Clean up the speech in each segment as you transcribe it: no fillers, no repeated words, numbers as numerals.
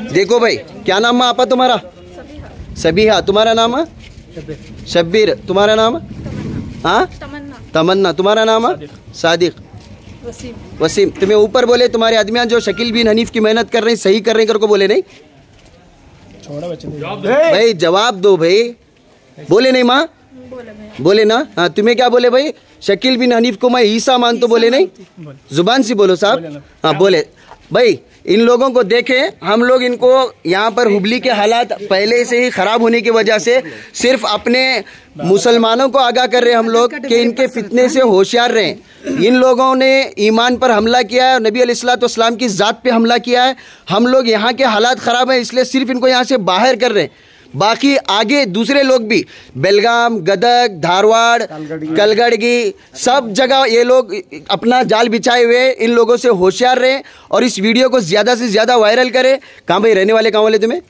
देखो भाई, क्या नाम है आपा तुम्हारा? सबीहा। तुम्हारा नाम है? शब्बीर। तुम्हारा नाम? हाँ, तमन्ना। तुम्हारा नाम है? सादिक। वसीम। तुम्हें ऊपर बोले तुम्हारे आदमियान जो शकील बिन हनीफ की मेहनत कर रहे हैं, सही कर रहे हैं, कर को बोले नहीं? भाई जवाब दो भाई। बोले नहीं माँ? बोले ना? हाँ, तुम्हें क्या बोले भाई? शकील बिन हनीफ को मैं ईसा मान तो बोले नहीं? जुबान से बोलो साहब। हाँ बोले। भाई इन लोगों को देखें, हम लोग इनको यहाँ पर हुबली के हालात पहले से ही खराब होने की वजह से सिर्फ अपने मुसलमानों को आगाह कर रहे हैं हम लोग कि इनके फितने से होशियार रहें। इन लोगों ने ईमान पर हमला किया है, नबी अलैहिस्सलाम की ज़ात पे हमला किया है। हम लोग यहाँ के हालात ख़राब हैं, इसलिए सिर्फ इनको यहाँ से बाहर कर रहे हैं। बाकी आगे दूसरे लोग भी बेलगाम, गदग, धारवाड़, कलगड़गी, सब जगह ये लोग अपना जाल बिछाए हुए। इन लोगों से होशियार रहें और इस वीडियो को ज़्यादा से ज़्यादा वायरल करें। कहाँ भाई रहने वाले, कहाँ वाले तुम्हें?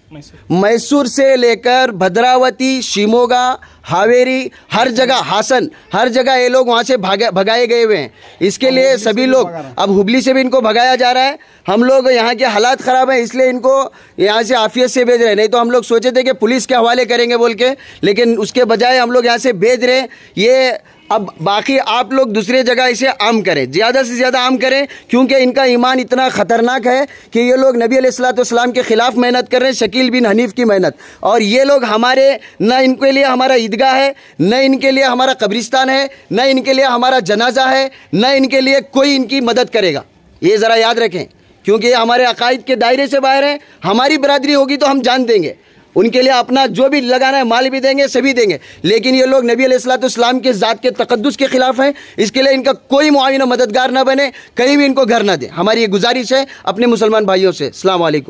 मैसूर से लेकर भद्रावती, शिमोगा, हावेरी, हर जगह, हासन, हर जगह ये लोग वहाँ से भगाए गए हुए हैं। इसके लिए सभी लोग, अब हुबली से भी इनको भगाया जा रहा है। हम लोग यहाँ के हालात ख़राब हैं, इसलिए इनको यहाँ से आफियत से भेज रहे हैं। नहीं तो हम लोग सोचे थे कि पुलिस के हवाले करेंगे बोल के, लेकिन उसके बजाय हम लोग यहाँ से भेज रहे हैं। ये अब बाकी आप लोग दूसरे जगह इसे आम करें, ज़्यादा से ज़्यादा आम करें, क्योंकि इनका ईमान इतना ख़तरनाक है कि ये लोग नबी अलैहिस्सलाम के ख़िलाफ़ मेहनत कर रहे हैं, शकील बिन हनीफ की मेहनत। और ये लोग हमारे, न इनके लिए हमारा ईदगाह है, न इनके लिए हमारा कब्रिस्तान है, न इनके लिए हमारा जनाजा है, न इनके लिए कोई इनकी मदद करेगा। ये ज़रा याद रखें, क्योंकि हमारे अकायद के दायरे से बाहर है। हमारी बरादरी होगी तो हम जान देंगे, उनके लिए अपना जो भी लगाना है माल भी देंगे, सभी देंगे। लेकिन ये लोग नबी अलैहिस्सलाम के ज़ात के तक़द्दुस के खिलाफ हैं, इसके लिए इनका कोई मुआविन मददगार ना बने, कहीं भी इनको घर ना दे। हमारी ये गुजारिश है अपने मुसलमान भाइयों से। अस्सलाम वालेकुम।